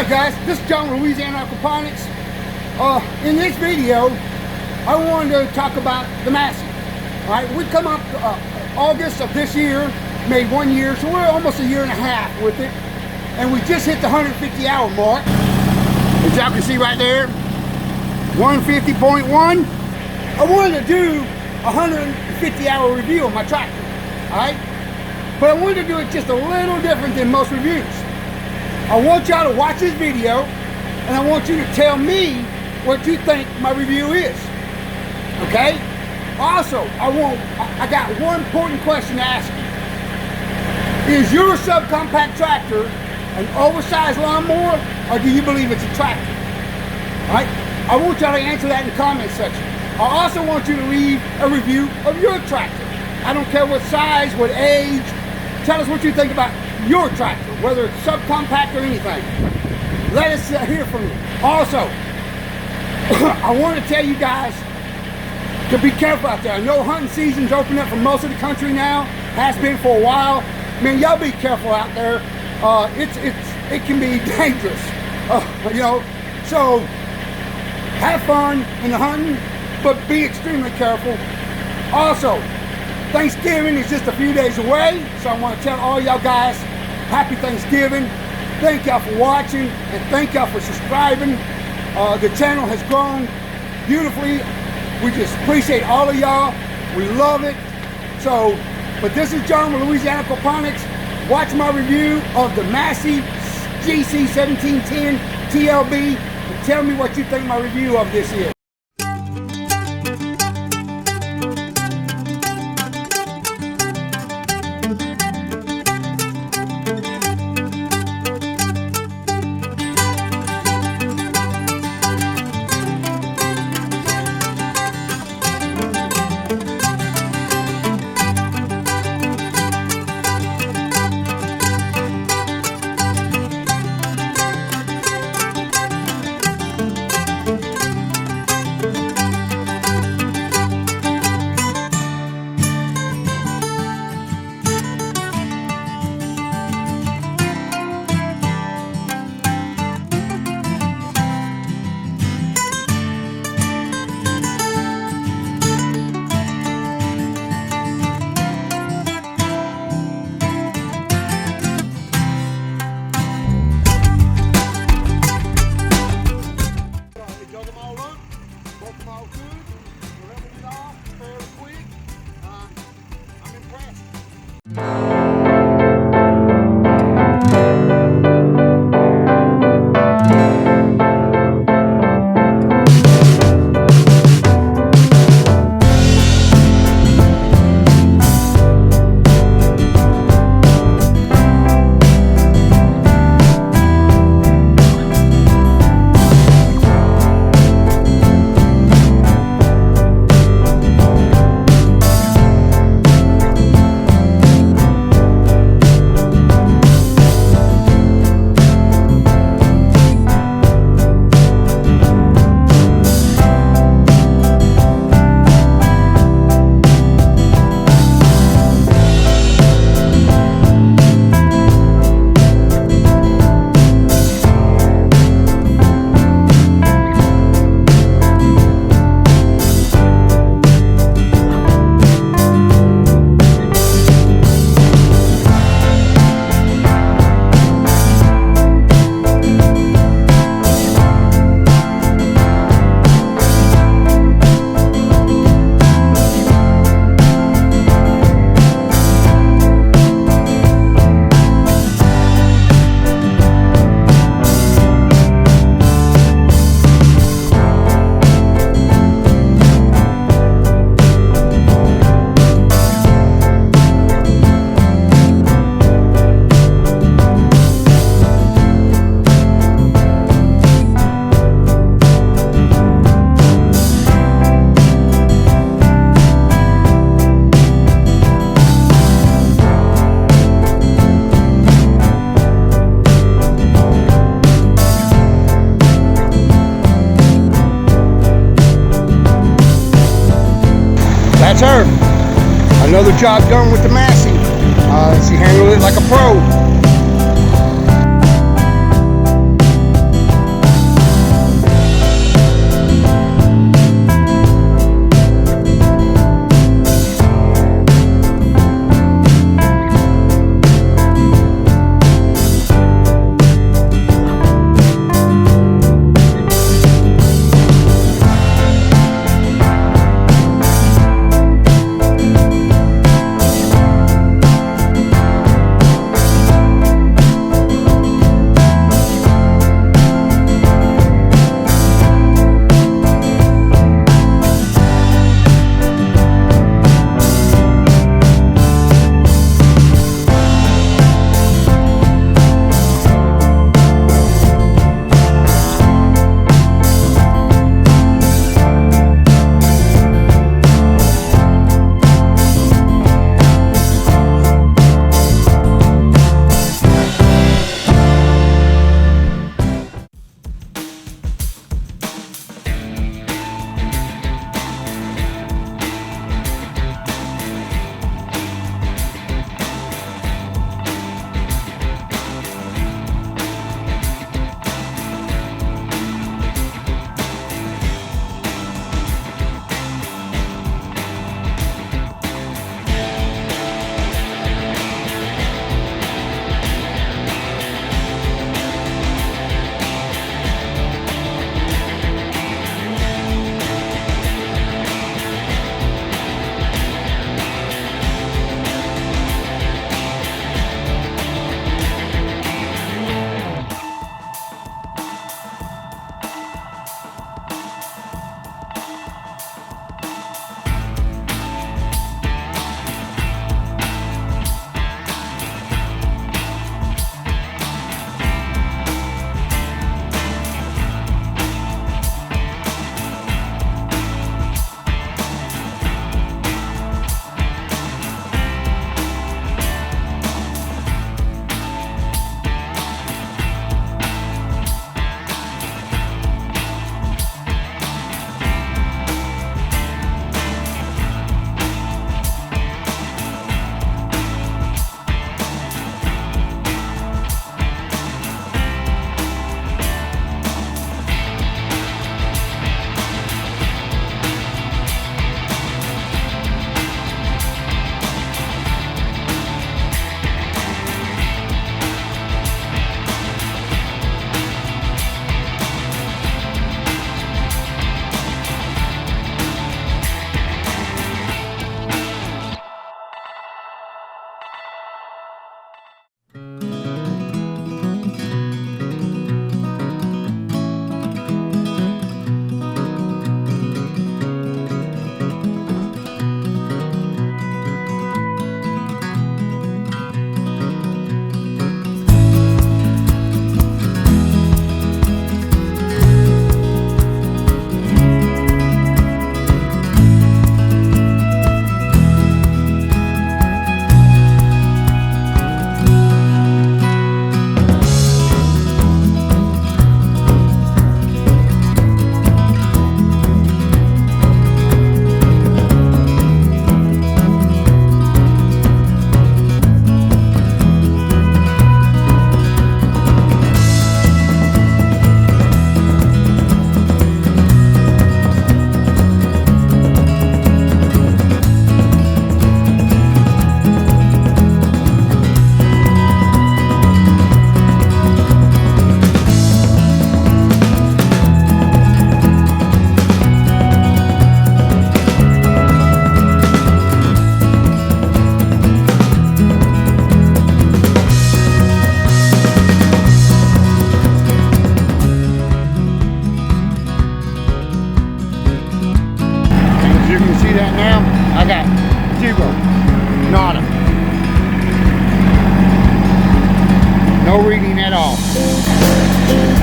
Alright guys, this is John with Louisiana Aquaponics. In this video, I wanted to talk about the Massey. Alright, we come up August of this year, made 1 year, so we're almost a year and a half with it. And we just hit the 150 hour mark. As y'all can see right there, 150.1. I wanted to do a 150 hour review of my tractor, alright? But I wanted to do it just a little different than most reviews. I want y'all to watch this video, and I want you to tell me what you think my review is, okay? Also, I got one important question to ask you. Is your subcompact tractor an oversized lawnmower, or do you believe it's a tractor? All right? I want y'all to answer that in the comment section. I also want you to leave a review of your tractor. I don't care what size, what age. Tell us what you think about your tractor, whether it's subcompact or anything. Let us hear from you. Also, I want to tell you guys to be careful out there. I know hunting season's open up for most of the country now. Has been for a while. Man, y'all be careful out there. It can be dangerous. You know, so have fun in the hunting, but be extremely careful. Also, Thanksgiving is just a few days away, so I want to tell all y'all guys, happy Thanksgiving. Thank y'all for watching, and thank y'all for subscribing. The channel has grown beautifully. We just appreciate all of y'all. We love it. So, but this is John with Louisiana Aquaponics. Watch my review of the Massey GC 1710 TLB, and tell me what you think my review of this is. That's her. Another job done with the Massey. She handled it like a pro.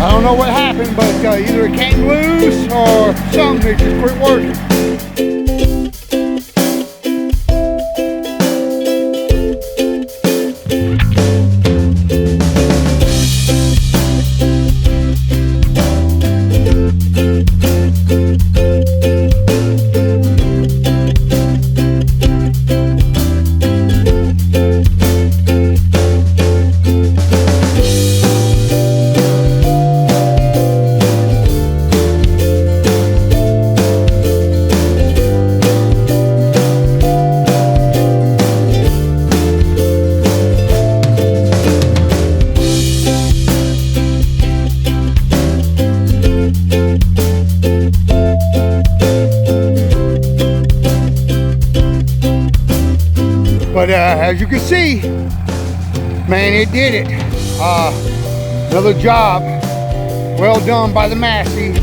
I don't know what happened, but either it came loose or something, it just quit working. But as you can see, man, it did it. Another job well done by the Massey. This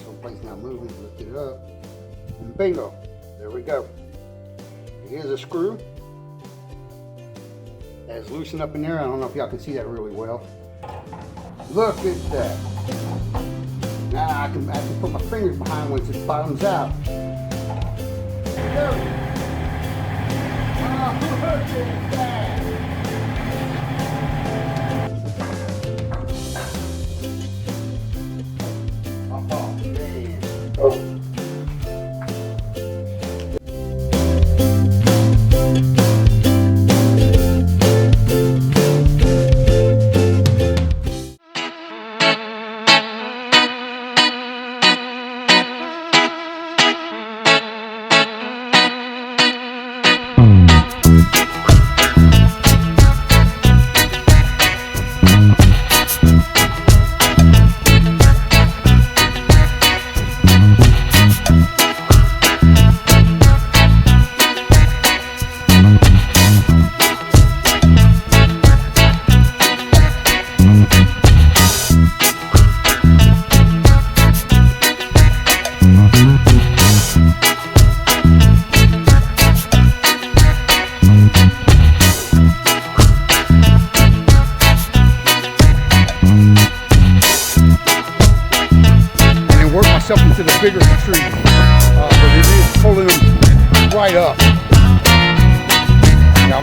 whole place now moving, lift it up, and bingo, there we go. Here's a screw. That's loosened up in there. I don't know if y'all can see that really well. Look at that. Now I can put my fingers behind once it bottoms out. There we go. Oh, look at that. Oh, man. Oh. Into the bigger tree, but it is pulling them right up. Now,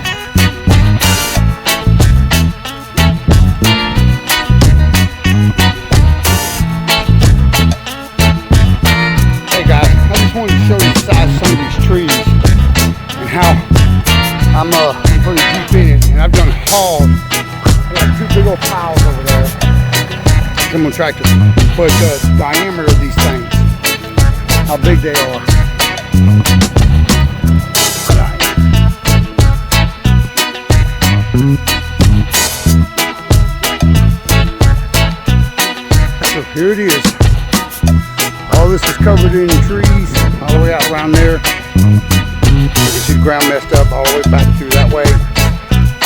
hey guys, I just wanted to show you the size of some of these trees and how I'm pretty deep in it, and I've done hauled. I got two big old piles over there. I'm gonna try to put the diameter of these things, how big they are. So here it is. All this is covered in trees, all the way out around there. You see the ground messed up all the way back through that way.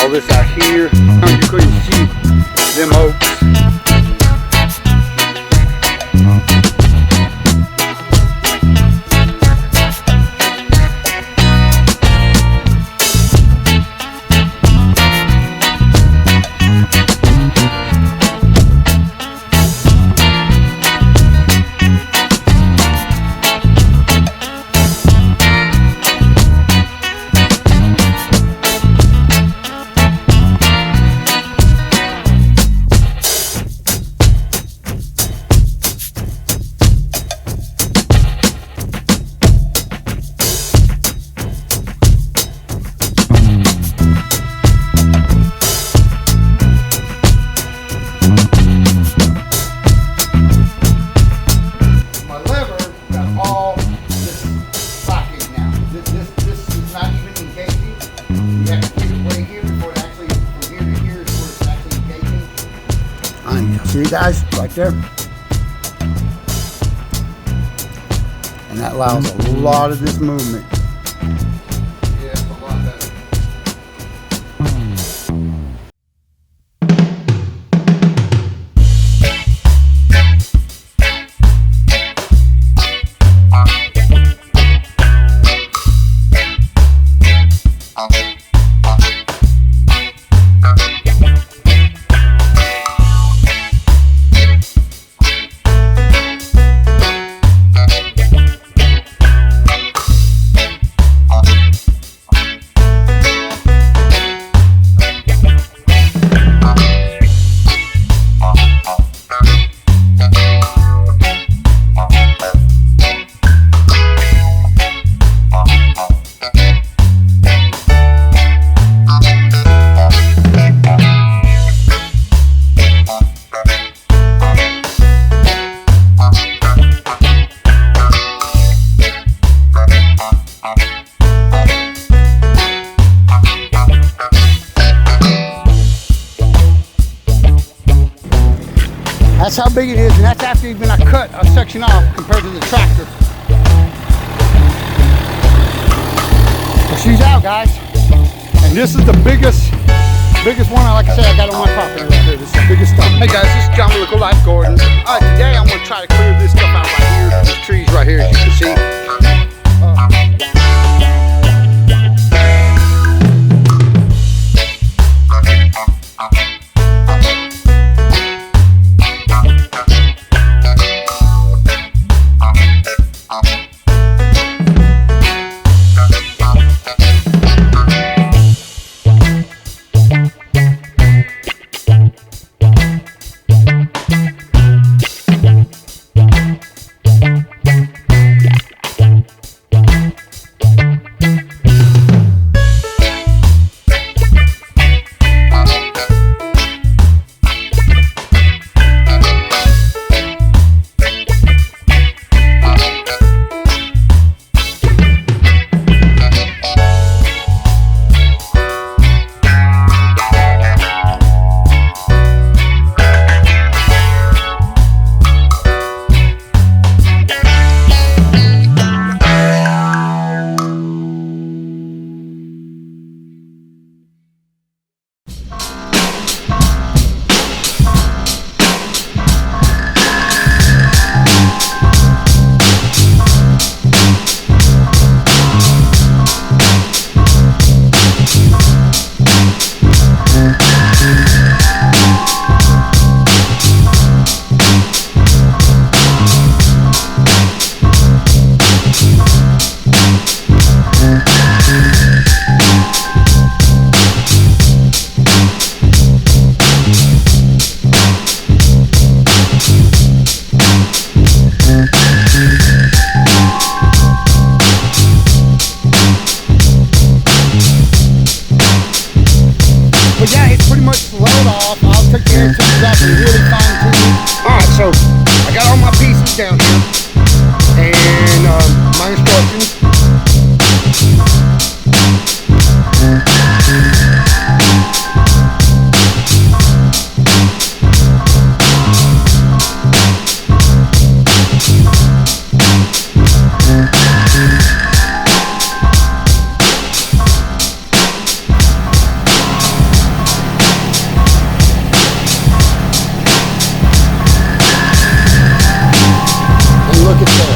All this out here, you couldn't see them oaks. See you guys right there, and that allows a lot of this movement. Yeah, it's a lot better. big it is, and that's after even I cut a section off compared to the tractor. So she's out, guys. And this is the biggest one, like I said, I got on my property right here. This is the biggest stuff. Hey guys, this is John with Local Life Garden. Today I'm going to try to clear this stuff out right here. These trees right here, as you can see. But yeah, it's pretty much slowed off. I'll take the air tubes off and really fine tune it. Alright, so I got all my pieces down here and my instructions. Look at that.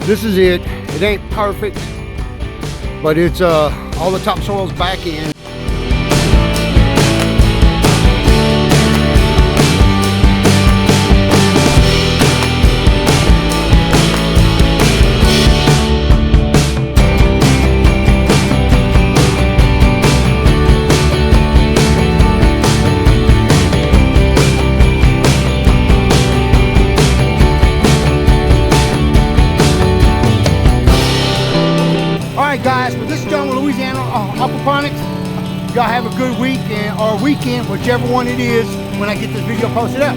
This is it. It ain't perfect, but it's all the topsoil's back in. Guys, but this is John with Louisiana Aquaponics. Y'all have a good week or weekend, whichever one it is, when I get this video posted up.